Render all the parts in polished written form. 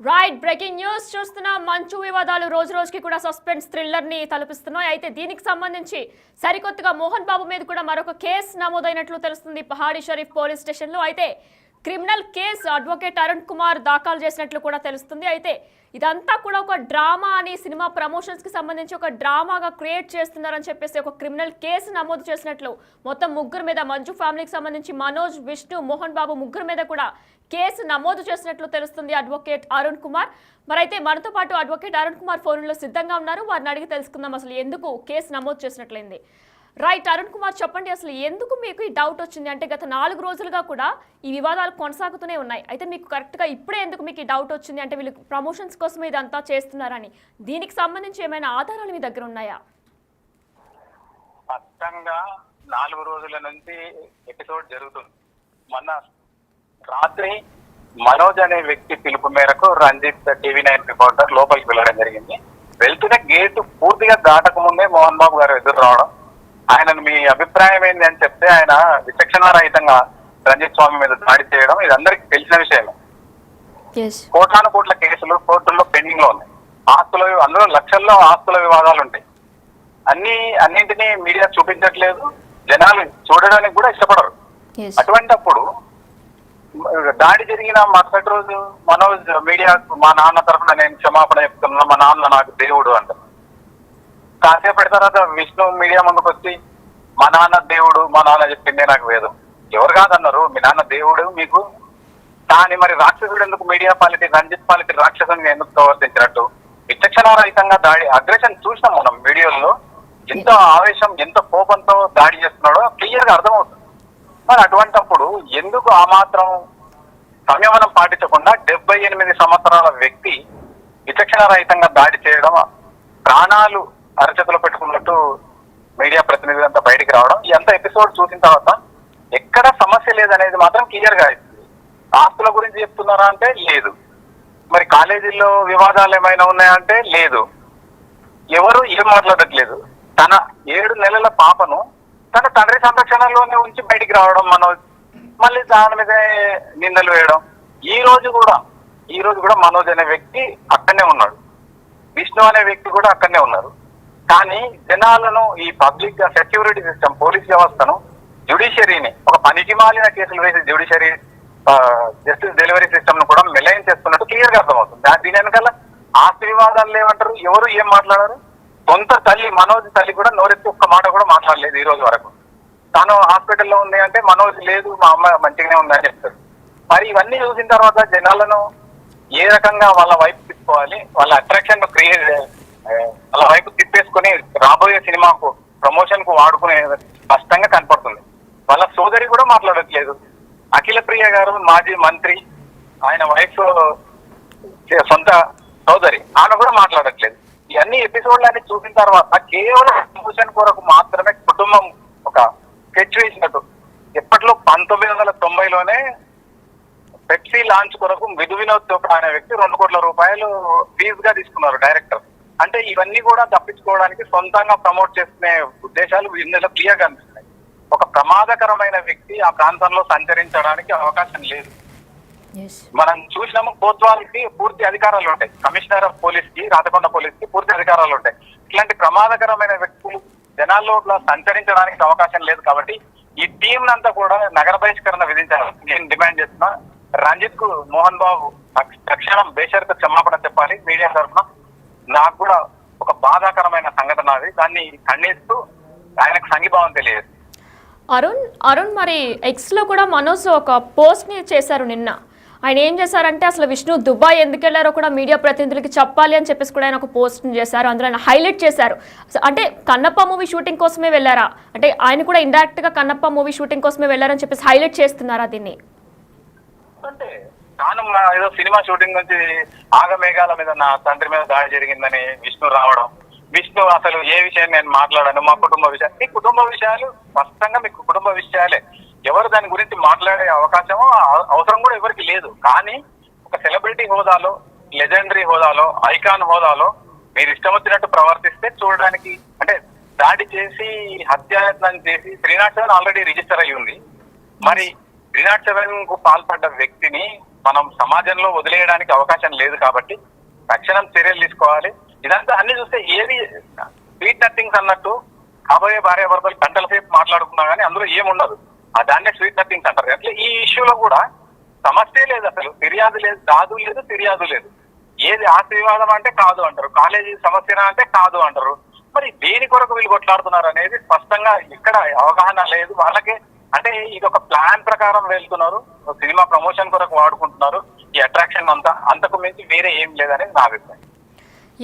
Right breaking news చూస్తున్నాం. మంచు వివాదాలు రోజు రోజుకి కూడా సస్పెన్స్ థ్రిల్లర్ ని తలపిస్తున్నాయి. అయితే దీనికి సంబంధించి సరికొత్తగా మోహన్ బాబు మీద కూడా మరొక కేసు నమోదైనట్లు తెలుస్తుంది పహాడీ షరీఫ్ పోలీస్ స్టేషన్ లో. అయితే criminal case advocate Arun Kumar దాఖలు చేసినట్లు కూడా తెలుస్తుంది. అయితే ఇదంతా కూడా ఒక డ్రామా అని, సినిమా ప్రమోషన్స్ కి సంబంధించి ఒక డ్రామాగా క్రియేట్ చేస్తున్నారని చెప్పేసి ఒక క్రిమినల్ కేసు నమోదు చేసినట్లు, మొత్తం ముగ్గురు మీద, మంజు ఫ్యామిలీకి సంబంధించి మనోజ్, విష్ణు, మోహన్ బాబు ముగ్గురు మీద కూడా కేసు నమోదు చేసినట్లు తెలుస్తుంది అడ్వకేట్ అరుణ్ కుమార్. మరైతే మనతో పాటు అడ్వకేట్ అరుణ్ కుమార్ ఫోన్లో సిద్ధంగా ఉన్నారు. వారిని అడిగి తెలుసుకుందాం అసలు ఎందుకు కేసు నమోదు చేసినట్లయింది. రైట్ అరుణ్ కుమార్, చెప్పండి అసలు ఎందుకు మీకు ఈ డౌట్ వచ్చింది? అంటే గత 4 రోజులుగా కూడా ఈ వివాదాలు కొనసాగుతూనే ఉన్నాయి. అయితే మీకు కరెక్ట్గా ఇప్పుడే ఎందుకు మీకు ఈ డౌట్ వచ్చింది? అంటే వీళ్ళు ప్రమోషన్స్ కోసం ఇదంతా చేస్తున్నారని, దీనికి సంబంధించి ఏమైనా ఆధారాలు మీ దగ్గర ఉన్నాయా? స్పష్టంగా 4 రోజుల నుంచి ఎపిసోడ్ జరుగుతుంది. మొన్న రాత్రి మనోజ్ అనే వ్యక్తి పిలుపు మేరకు రంజిత్ TV9 రిపోర్టర్ లోపలికి వెళ్ళడం జరిగింది. వెళ్తూనే గేటు పూర్తిగా దాటక ముందే మోహన్ బాబు గారు ఎదురు రావడం, ఆయనను మీ అభిప్రాయం ఏంటి అని చెప్తే ఆయన విచక్షణారహితంగా రంజిత్ స్వామి మీద దాడి చేయడం ఇది అందరికి తెలిసిన విషయమే. కోట్లాను కోట్ల కేసులు కోర్టుల్లో పెండింగ్ లో ఉన్నాయి. ఆస్తుల, అందులో లక్షల్లో ఆస్తుల వివాదాలు ఉంటాయి. అన్నింటినీ మీడియా చూపించట్లేదు, జనాలు చూడడానికి కూడా ఇష్టపడరు. అటువంటప్పుడు దాడి జరిగిన మరుసటి రోజు మనోజ్ మీడియా, మా నాన్న తరఫున నేను క్షమాపణ చెప్తున్నా, మా నాన్న నాకు దేవుడు అంట. కాసేపటి తర్వాత విష్ణు మీడియా ముందుకు వచ్చి మా నాన్న దేవుడు, మా నాన్న చెప్పిందే నాకు వేదం. ఎవరు కాదన్నారు, మీ నాన్న దేవుడు మీకు. కానీ మరి రాక్షసుడు ఎందుకు మీడియా పాలిటీ, రంజిత్ పాలిటీ రాక్షసుని ఎందుకు ప్రవర్తించినట్టు? విచక్షణారహితంగా దాడి, అగ్రెషన్ చూసినాం మనం వీడియోల్లో. ఎంత ఆవేశం, ఎంత కోపంతో దాడి చేస్తున్నాడో క్లియర్ గా అర్థమవుతుంది. మరి అటువంటప్పుడు ఎందుకు ఆ మాత్రం సంయమనం పాటించకుండా 78 సంవత్సరాల వ్యక్తి విచక్షణారహితంగా దాడి చేయడం, ప్రాణాలు అరచేతిలో పెట్టుకున్నట్టు మీడియా ప్రతినిధులంతా బయటికి రావడం, ఎంత ఎపిసోడ్ చూసిన తర్వాత ఎక్కడ సమస్య లేదనేది మాత్రం క్లియర్ గా అవుతుంది. ఆస్తుల గురించి చెప్తున్నారా అంటే లేదు. మరి కాలేజీల్లో వివాదాలు ఏమైనా ఉన్నాయంటే లేదు. ఎవరు ఏం మాట్లాడట్లేదు. తన 7 నెలల పాపను తన తండ్రి సంరక్షణలోనే ఉంచి బయటికి రావడం మనోజ్, మళ్ళీ దాని మీద నిందలు వేయడం. ఈ రోజు కూడా మనోజ్ అనే వ్యక్తి అక్కడనే ఉన్నాడు, విష్ణు అనే వ్యక్తి కూడా అక్కడనే ఉన్నారు. కానీ జనాలను, ఈ పబ్లిక్ సెక్యూరిటీ సిస్టమ్, పోలీస్ వ్యవస్థను, జ్యుడిషియరీని ఒక పనికి మాలిన కేసులు వేసి జ్యుడిషియరీ జస్టిస్ డెలివరీ సిస్టమ్ ను కూడా మెలైన్ చేస్తున్నట్టు క్లియర్ గా అర్థమవుతుంది. దీని వెనకాల ఆస్తి వివాదాలు లేవంటారు, ఎవరు ఏం మాట్లాడారు. సొంత తల్లి, మనోజ్ తల్లి కూడా నోరెత్తి ఒక్క మాట కూడా మాట్లాడలేదు ఈ రోజు వరకు. తాను హాస్పిటల్లో ఉంది అంటే మనోజ్ లేదు, మా అమ్మ మంచిగానే ఉంది అని చెప్తారు. మరి ఇవన్నీ చూసిన తర్వాత జనాలను ఏ రకంగా వాళ్ళ వైపు తిప్పుకోవాలి, వాళ్ళ అట్రాక్షన్ వాళ్ళ వైపు తిప్పేసుకుని రాబోయే సినిమాకు, ప్రమోషన్ కు వాడుకునే స్పష్టంగా కనపడుతుంది. వాళ్ళ సోదరి కూడా మాట్లాడట్లేదు. అఖిల ప్రియ గారు మాజీ మంత్రి, ఆయన వైఫ్ సొంత సోదరి, ఆమె కూడా మాట్లాడట్లేదు. ఇవన్నీ ఎపిసోడ్లన్నీ చూసిన తర్వాత కేవలం ప్రమోషన్ కొరకు మాత్రమే కుటుంబం ఒక స్కెచ్ వేసినట్టు. ఎప్పట్లో 1990లోనే పెప్సీ లాంచ్ కొరకు విధు వినోద్ చోప్రా అనే వ్యక్తి 2 కోట్ల రూపాయలు ఫీజుగా తీసుకున్నారు డైరెక్టర్. అంటే ఇవన్నీ కూడా తప్పించుకోవడానికి సొంతంగా ప్రమోట్ చేసుకునే ఉద్దేశాలు ఇందులో క్లియర్ గా అనిపిస్తున్నాయి. ఒక ప్రమాదకరమైన వ్యక్తి ఆ ప్రాంతంలో సంచరించడానికి అవకాశం లేదు. మనం చూసినాము, కోత్వాల్కి పూర్తి అధికారాలు ఉంటాయి, కమిషనర్ ఆఫ్ పోలీస్ కి, రాచకొండ పోలీస్ కి పూర్తి అధికారాలు ఉంటాయి. ఇట్లాంటి ప్రమాదకరమైన వ్యక్తులు జనాల్లో సంచరించడానికి అవకాశం లేదు. కాబట్టి ఈ టీం అంతా కూడా నగర బహిష్కరణ విధించాలని నేను డిమాండ్ చేస్తున్నా. రంజిత్ కు మోహన్ బాబు తక్షణం బేషరతు క్షమాపణ చెప్పాలి మీడియా తరఫున. నాకు కూడా ఒక బాధాకరమైన సంఘటన అది, దాన్ని ఖండిస్తూ ఆయనకు సంఘీభావం తెలియదు. అరుణ్ మరి ఎక్స్ లో కూడా మనోజ్ ఒక పోస్ట్ ని చేశారు నిన్న. ఆయన ఏం చేశారంటే అసలు విష్ణు దుబాయ్ ఎందుకు వెళ్ళారో కూడా మీడియా ప్రతినిధులకి చెప్పాలి అని చెప్పేసి కూడా ఆయన ఒక పోస్ట్ చేశారు. అందులో ఆయన హైలైట్ చేశారు. అంటే కన్నప్ప మూవీ షూటింగ్ కోసమే వెళ్ళారా, అంటే ఆయన కూడా ఇండైరెక్ట్ గా కన్నప్ప మూవీ షూటింగ్ కోసమే వెళ్ళారని చెప్పేసి హైలైట్ చేస్తున్నారా దీన్ని? అంటే తాను ఏదో సినిమా షూటింగ్ నుంచి ఆగమేఘాల మీద నా తండ్రి మీద దాడి జరిగిందని విష్ణు రావడం, విష్ణు అసలు ఏ విషయం నేను మాట్లాడాను, మా కుటుంబ విషయాలు, మీ కుటుంబ విషయాలు స్పష్టంగా మీకు కుటుంబ విషయాలే, ఎవరు దాని గురించి మాట్లాడే అవకాశమో అవసరం కూడా ఎవరికి లేదు. కానీ ఒక సెలబ్రిటీ హోదాలో, లెజెండరీ హోదాలో, ఐకాన్ హోదాలో మీరు ఇష్టం వచ్చినట్టు ప్రవర్తిస్తే చూడడానికి, అంటే దాడి చేసి హత్యాయత్నం చేసి 307 ఆల్రెడీ రిజిస్టర్ అయ్యి ఉంది. మరి 307 కు పాల్పడ్డ వ్యక్తిని మనం సమాజంలో వదిలేయడానికి అవకాశం లేదు కాబట్టి తక్షణం చర్యలు తీసుకోవాలి. ఇదంతా అన్ని చూస్తే ఏది స్వీట్ నథింగ్స్ అన్నట్టు కాబోయే భార్య భర్తలు గంటల సేపు మాట్లాడుకున్నా కానీ అందులో ఏముండదు. దాన్నే స్వీట్ నథింగ్స్ అంటారు. అట్లా ఈ ఇష్యూలో కూడా సమస్య లేదు, అసలు ఫిర్యాదు లేదు, దాదు లేదు, ఫిర్యాదు లేదు. ఏది ఆస్తి వివాదం అంటే కాదు అంటారు, కాలేజీ సమస్యనా అంటే కాదు అంటారు. మరి దేని కొరకు వీళ్ళు కొట్లాడుతున్నారు అనేది స్పష్టంగా ఇక్కడ అవగాహన లేదు వాళ్ళకి. అంటే ఇది ఒక ప్లాన్ ప్రకారం వెళ్తున్నారు, సినిమా ప్రమోషన్ కొరకు వాడుకుంటున్నారు ఈ అట్రాక్షన్ అంతా, అంతకు మించి వేరే ఏం లేదనేది నా అభిప్రాయం.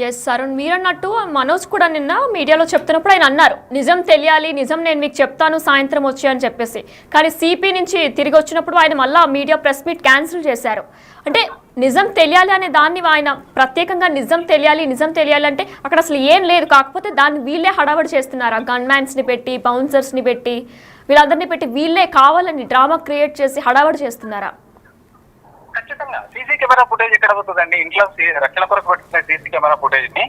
ఎస్ అరుణ్, మీరన్నట్టు మనోజ్ కూడా నిన్న మీడియాలో చెప్తున్నప్పుడు ఆయన అన్నారు నిజం తెలియాలి, నిజం నేను మీకు చెప్తాను సాయంత్రం వచ్చి అని చెప్పేసి. కానీ సిపి నుంచి తిరిగి వచ్చినప్పుడు ఆయన మళ్ళీ మీడియా ప్రెస్ మీట్ క్యాన్సిల్ చేశారు. అంటే నిజం తెలియాలి అనే దాన్ని ఆయన ప్రత్యేకంగా నిజం తెలియాలి అంటే అక్కడ అసలు ఏం లేదు, కాకపోతే దాన్ని వీళ్ళే హడావడి చేస్తున్నారు. గన్ మ్యాన్స్ని పెట్టి, బౌన్సర్స్ని పెట్టి, వీళ్ళందరినీ పెట్టి వీళ్ళే కావాలని డ్రామా క్రియేట్ చేసి హడావడి చేస్తున్నారా? ఖచ్చితంగా సీసీ కెమెరా ఫుటేజ్ ఎక్కడ పోతుందండి? ఇంట్లో రక్షణ కొరకు పెట్టిన సీసీ కెమెరా ఫుటేజ్ ని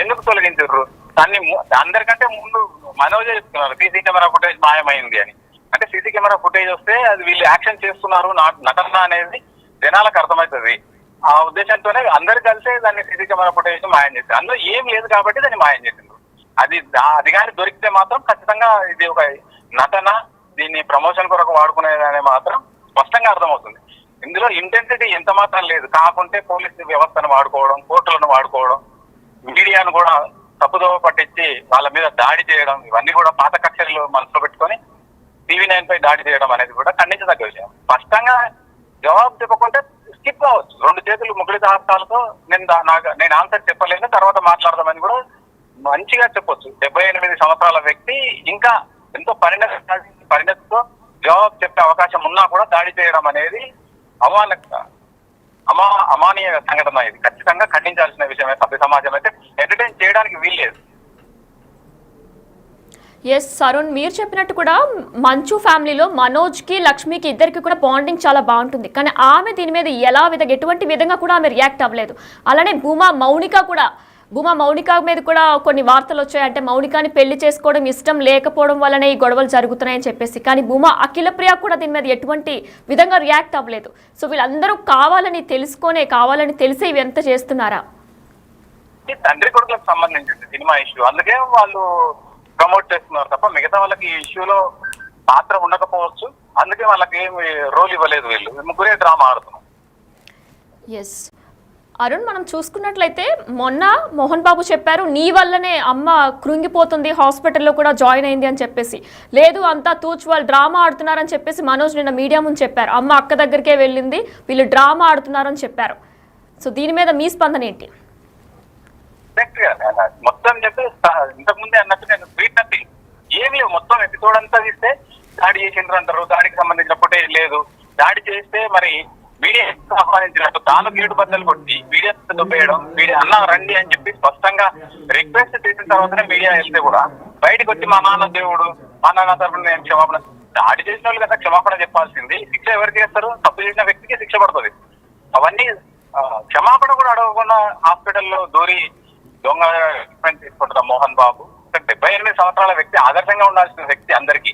ఎందుకు తొలగించారు? దాన్ని అందరికంటే ముందు మనోజే చెప్తున్నారు సీసీ కెమెరా ఫుటేజ్ మాయమైంది అని. అంటే సీసీ కెమెరా ఫుటేజ్ వస్తే అది వీళ్ళు యాక్షన్ చేస్తున్నారు నటన అనేది జనాలకు అర్థమవుతుంది. ఆ ఉద్దేశంతోనే అందరు కలిసే దాన్ని సీసీ కెమెరా ఫుటేజ్ మాయం చేశారు. అందులో ఏం లేదు కాబట్టి దాన్ని మాయం చేసిండ్రు. అది కానీ దొరికితే మాత్రం ఖచ్చితంగా ఇది ఒక నటన, దీన్ని ప్రమోషన్ కొరకు వాడుకునేదని మాత్రం స్పష్టంగా అర్థమవుతుంది. ఇందులో ఇంటెన్సిటీ ఎంత మాత్రం లేదు. కాకుంటే పోలీసు వ్యవస్థను వాడుకోవడం, కోర్టులను వాడుకోవడం, మీడియాను కూడా తప్పుదోవ పట్టించి వాళ్ళ మీద దాడి చేయడం, ఇవన్నీ కూడా పాత కక్షలు మనసులో పెట్టుకొని TV9 పై దాడి చేయడం అనేది కూడా ఖండించదగ్గ విషయం. స్పష్టంగా జవాబు చెప్పకుంటే స్కిప్ కావచ్చు. 2 చేతులు ముగ్గురి దాస్తాలతో నేను ఆన్సర్ చెప్పలేను, తర్వాత మాట్లాడదామని కూడా మంచిగా చెప్పొచ్చు. 78 సంవత్సరాల వ్యక్తి ఇంకా ఎంతో పరిణతితో జవాబు చెప్పే అవకాశం ఉన్నా కూడా దాడి చేయడం అనేది అమానీయ సంఘటన. ఇది ఖచ్చితంగా ఖండించాల్సిన విషయమే. సభ్య సమాజం అయితే ఎంటర్టైన్ చేయడానికి వీల్లేదు. ఎస్ అరుణ్, మీరు చెప్పినట్టు కూడా మంచు ఫ్యామిలీలో మనోజ్కి, లక్ష్మికి ఇద్దరికి కూడా బాండింగ్ చాలా బాగుంటుంది. కానీ ఆమె దీని మీద ఎటువంటి విధంగా కూడా ఆమె రియాక్ట్ అవ్వలేదు. అలానే భూమా మౌనిక మీద కూడా కొన్ని వార్తలు వచ్చాయి. అంటే మౌనికాని పెళ్లి చేసుకోవడం ఇష్టం లేకపోవడం వల్లనే ఈ గొడవలు జరుగుతున్నాయని చెప్పేసి. కానీ భూమా అఖిలప్రియ కూడా దీని మీద ఎటువంటి విధంగా రియాక్ట్ అవ్వలేదు. సో వీళ్ళందరూ కావాలని తెలిసే ఇవి ఎంత చేస్తున్నారా? తండ్రి కొడుకులకు సంబంధించింది సినిమా ఇష్యూ, అందుకే వాళ్ళు ప్రమోట్ చేస్తున్నారు తప్ప మిగతా వాళ్ళకి ఈ ఇష్యూలో పాత్ర ఉండకపోవచ్చు. అందుకే వాళ్ళకి ఏమి రోల్ ఇవ్వలేదు. వీళ్ళు ముగ్గురే డ్రామా ఆడుతున్నారు. ఎస్ అరుణ్, మనం చూసుకున్నట్లయితే మొన్న మోహన్ బాబు చెప్పారు నీ వల్లనే అమ్మ కృంగిపోతుంది, హాస్పిటల్లో కూడా జాయిన్ అయింది అని చెప్పేసి. లేదు అంతా వాళ్ళు డ్రామా ఆడుతున్నారని చెప్పేసి మనోజ్ నిన్న మీడియా ముందు చెప్పారు. అమ్మ అక్క దగ్గరికే వెళ్ళింది, వీళ్ళు డ్రామా ఆడుతున్నారని చెప్పారు. సో దీని మీద మీ స్పందన ఏంటి? మొత్తం చెప్పి ఇంతకుముందే అన్నట్టు నేను స్వీట్ నథింగ్ ఏం లేవు. మొత్తం ఎపిసోడ్ అంతా తీస్తే దాడి చేసిండ్రు అంటారు, దాడికి సంబంధించిన ఫుటేజ్ లేదు. దాడి చేస్తే మరి మీడియా ఆహ్వానించినట్టు తాను గేటు బద్దలు కొట్టి మీడియా దొబ్బేయడం, మీడియా అన్న రండి అని చెప్పి స్పష్టంగా రిక్వెస్ట్ చేసిన తర్వాతనే మీడియా వెళ్తే కూడా బయటకు వచ్చి మా నాన్న దేవుడు, మా నాన్న తరఫున నేను క్షమాపణ, దాడి చేసిన వాళ్ళు కదా క్షమాపణ చెప్పాల్సింది. శిక్ష ఎవరికి చేస్తారు? తప్పు చేసిన వ్యక్తికి శిక్ష పడుతుంది. అవన్నీ క్షమాపణ కూడా అడగకుండా హాస్పిటల్లో దూరి దొంగ ట్రీట్మెంట్ తీసుకుంటున్న మోహన్ బాబు 78 సంవత్సరాల వ్యక్తి, ఆదర్శంగా ఉండాల్సిన వ్యక్తి అందరికీ.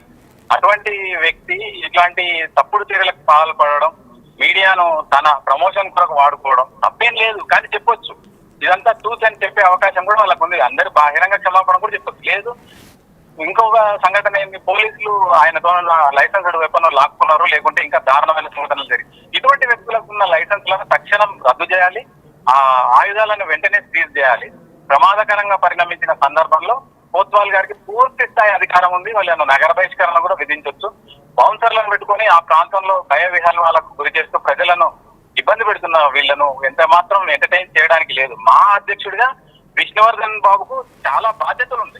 అటువంటి వ్యక్తి ఇట్లాంటి తప్పుడు చర్యలకు పాల్పడడం, మీడియాను తన ప్రమోషన్ కొరకు వాడుకోవడం తప్పేం లేదు. కానీ చెప్పొచ్చు ఇదంతా ట్రూత్ అని చెప్పే అవకాశం కూడా వాళ్ళకు ఉంది. అందరు బహిరంగ క్షమాపణ కూడా చెప్పొచ్చు. లేదు ఇంకొక సంఘటన ఏంటి, పోలీసులు ఆయనతో లైసెన్స్ వెపన్ లాక్కున్నారు, లేకుంటే ఇంకా దారుణమైన సంఘటనలు జరిగి ఇటువంటి వ్యక్తులకు ఉన్న లైసెన్స్లను తక్షణం రద్దు చేయాలి. ఆ ఆయుధాలను వెంటనే సీజ్ చేయాలి. ప్రమాదకరంగా పరిణమించిన సందర్భంలో కోత్వాల్ గారికి పూర్తి స్థాయి అధికారం ఉంది. వాళ్ళను నగర బహిష్కరణ కూడా విధించవచ్చు. బౌన్సర్లను పెట్టుకుని ఆ ప్రాంతంలో భయ విహ్వలకు గురి చేస్తూ ప్రజలను ఇబ్బంది పెడుతున్న వీళ్లను ఎంత మాత్రం ఎంటర్టైన్ చేయడానికి లేదు. మా అధ్యక్షుడిగా విష్ణువర్ధన్ బాబుకు చాలా బాధ్యతలు ఉంది.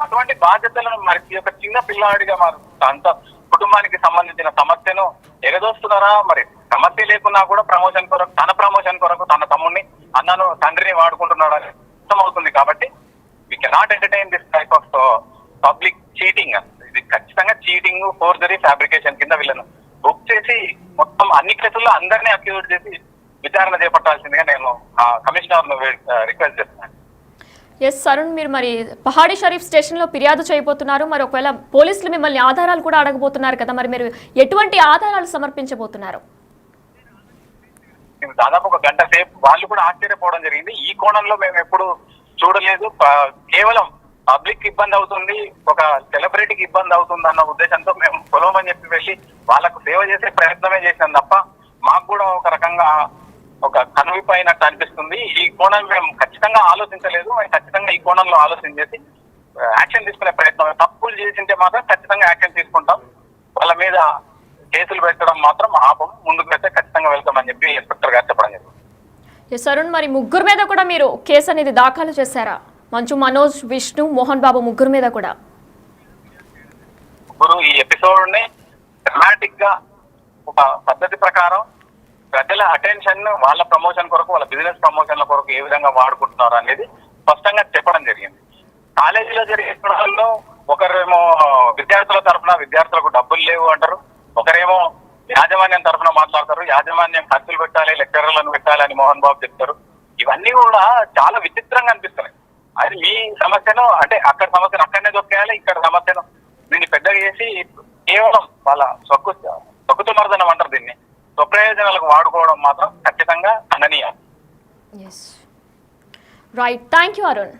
అటువంటి బాధ్యతలను మరి ఒక చిన్న పిల్లాడిగా మరి అంత కుటుంబానికి సంబంధించిన సమస్యను ఎగదోస్తున్నారా? మరి సమస్య లేకున్నా కూడా ప్రమోషన్ కొరకు, తన ప్రమోషన్ కొరకు తన తమ్ముడిని, అన్నను, తండ్రిని వాడుకుంటున్నాడు అని అర్థమవుతుంది. కాబట్టి we cannot entertain this type of public cheating. ఇది ఖచ్చితంగా చీటింగ్, ఫోర్జరీ, ఫ్యాబ్రికేషన్ కింద వీళ్ళను బుక్ చేసి మొత్తం అన్ని కేసుల్లో అందరినీ అక్యూజ్ చేసి విచారణ చేపట్టాల్సిందిగా నేను కమిషనర్ ను రిక్వెస్ట్ చేస్తున్నాను. ఎస్ అరుణ్, మీరు మరి పహాడీ షరీఫ్ స్టేషన్లో ఫిర్యాదు చేయబోతున్నారు. మరి ఒకవేళ పోలీసులు మిమ్మల్ని ఆధారాలు కూడా అడగబోతున్నారు కదా, మరి మీరు ఎటువంటి ఆధారాలు సమర్పించబోతున్నారు? దాదాపు ఒక గంట సేపు వాళ్ళు కూడా ఆశ్చర్యపోవడం జరిగింది. ఈ కోణంలో మేము ఎప్పుడు చూడలేదు. కేవలం పబ్లిక్ ఇబ్బంది అవుతుంది, ఒక సెలబ్రిటీకి ఇబ్బంది అవుతుంది అన్న ఉద్దేశంతో మేము పొలమని చెప్పి వెళ్ళి వాళ్ళకు సేవ చేసే ప్రయత్నమే చేసాం తప్ప మాకు కూడా ఒక రకంగా ఒక కనువిప్పు అయినట్టు అనిపిస్తుంది. ఈ కోణం మేము ఖచ్చితంగా ఆలోచించలేదు. మేము ఖచ్చితంగా ఈ కోణంలో ఆలోచన చేసి యాక్షన్ తీసుకునే ప్రయత్నం, తప్పులు చేసింటే మాత్రం ఖచ్చితంగా యాక్షన్ తీసుకుంటాం. వాళ్ళ మీద కేసులు పెట్టడం మాత్రం ఆపం, ముందుకు వెళ్తే ఖచ్చితంగా వెళ్తామని చెప్పి ఇన్స్పెక్టర్ గారు చెప్పడం జరిగింది. ఎస్ అరుణ్, మరి ముగ్గురు మీద కూడా మీరు కేసు అనేది దాఖలు చేశారా? మంచు మనోజ్, విష్ణు, మోహన్ బాబు ముగ్గురు మీద కూడా ఈ ఎపిసోడ్ ని డ్రామాటిక్ గా ఒక పద్ధతి ప్రకారం ప్రజల అటెన్షన్ వాళ్ళ ప్రమోషన్ కొరకు, వాళ్ళ బిజినెస్ ప్రమోషన్ల కొరకు ఏ విధంగా వాడుకుంటున్నారు అనేది స్పష్టంగా చెప్పడం జరిగింది. కాలేజీలో జరిగే గొడవల్లో ఒకరేమో విద్యార్థుల తరఫున విద్యార్థులకు డబ్బులు లేవు అంటారు, ఒకరేమో యాజమాన్యం తరఫున మాట్లాడతారు, యాజమాన్యం ఖర్చులు పెట్టాలి, లెక్చరర్లను పెట్టాలి అని మోహన్ బాబు చెప్తారు. ఇవన్నీ కూడా చాలా విచిత్రంగా అనిపిస్తున్నాయి. అది మీ సమస్యను అంటే అక్కడ సమస్యను అక్కడనే దొక్కేయాలి, ఇక్కడ సమస్యను దీన్ని పెద్దగా చేసి కేవలం వాళ్ళ సొక్కుతుమర్దనం అంటారు, దీన్ని స్వప్రయోజనాలకు వాడుకోవడం మాత్రం ఖచ్చితంగా ఖండనీయం. Right, thank you Arun.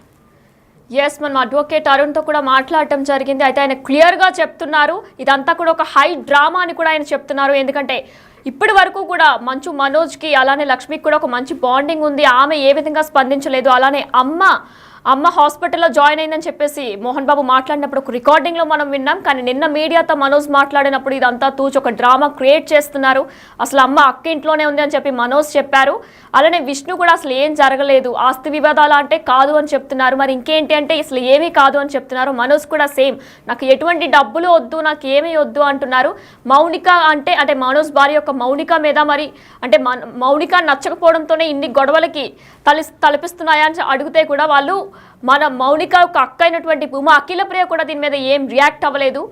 Yes, మనం అడ్వకేట్ అరుణ్తో కూడా మాట్లాడటం జరిగింది. అయితే ఆయన క్లియర్గా చెప్తున్నారు ఇదంతా కూడా ఒక హై డ్రామా అని కూడా ఆయన చెప్తున్నారు. ఎందుకంటే ఇప్పటి వరకు కూడా మంచు మనోజ్కి అలానే లక్ష్మికి కూడా ఒక మంచి బాండింగ్ ఉంది. ఆమె ఏ విధంగా స్పందించలేదు. అలానే అమ్మ హాస్పిటల్లో జాయిన్ అయిందని చెప్పేసి మోహన్ బాబు మాట్లాడినప్పుడు ఒక రికార్డింగ్లో మనం విన్నాం. కానీ నిన్న మీడియాతో మనోజ్ మాట్లాడినప్పుడు ఇదంతా తూచి ఒక డ్రామా క్రియేట్ చేస్తున్నారు, అసలు అమ్మ అక్క ఇంట్లోనే ఉంది అని చెప్పి మనోజ్ చెప్పారు. అలానే విష్ణు కూడా అసలు ఏం జరగలేదు, ఆస్తి వివాదాలు అంటే కాదు అని చెప్తున్నారు. మరి ఇంకేంటి అంటే అసలు ఏమీ కాదు అని చెప్తున్నారు. మనోజ్ కూడా సేమ్, నాకు ఎటువంటి డబ్బులు వద్దు, నాకు ఏమీ వద్దు అంటున్నారు. మౌనిక అంటే మనోజ్ భార్య యొక్క మౌనిక మీద మరి అంటే మౌనిక నచ్చకపోవడంతోనే ఇన్ని గొడవలకి తలపిస్తున్నాయని అడిగితే కూడా వాళ్ళు మన మౌనిక ఒక అక్క అయినటువంటి ఉమా అఖిలప్రియ కూడా దీని మీద ఏం రియాక్ట్ అవ్వలేదు.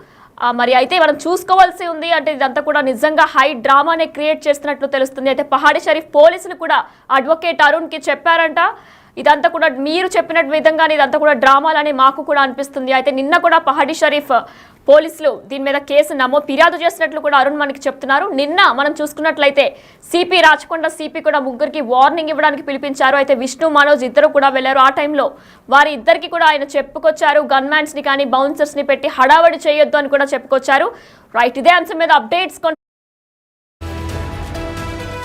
మరి అయితే మనం చూసుకోవాల్సి ఉంది. అంటే ఇదంతా కూడా నిజంగా హై డ్రామానే క్రియేట్ చేస్తున్నట్లు తెలుస్తుంది. అయితే పహాడీ షరీఫ్ పోలీసులు కూడా అడ్వకేట్ అరుణ్కి చెప్పారంట ఇదంతా కూడా మీరు చెప్పిన విధంగానే ఇదంతా కూడా డ్రామాలని మాకు కూడా అనిపిస్తుంది. అయితే నిన్న కూడా పహాడీ షరీఫ్ పోలీసులు దీని మీద కేసు ఫిర్యాదు చేసినట్లు కూడా అరుణ్ మనకి చెప్తున్నారు. నిన్న మనం చూసుకున్నట్లయితే సిపి రాచకొండ సిపి కూడా ముగ్గురికి వార్నింగ్ ఇవ్వడానికి పిలిపించారు. అయితే విష్ణు మనోజ్ ఇద్దరు కూడా వెళ్లారు. ఆ టైంలో వారి ఇద్దరికి కూడా ఆయన చెప్పుకొచ్చారు, గన్ మ్యాన్స్ ని కానీ బౌన్సర్స్ ని పెట్టి హడావడి చేయొద్దు అని కూడా చెప్పుకొచ్చారు. రైట్, ఇదే అంశం మీద అప్డేట్స్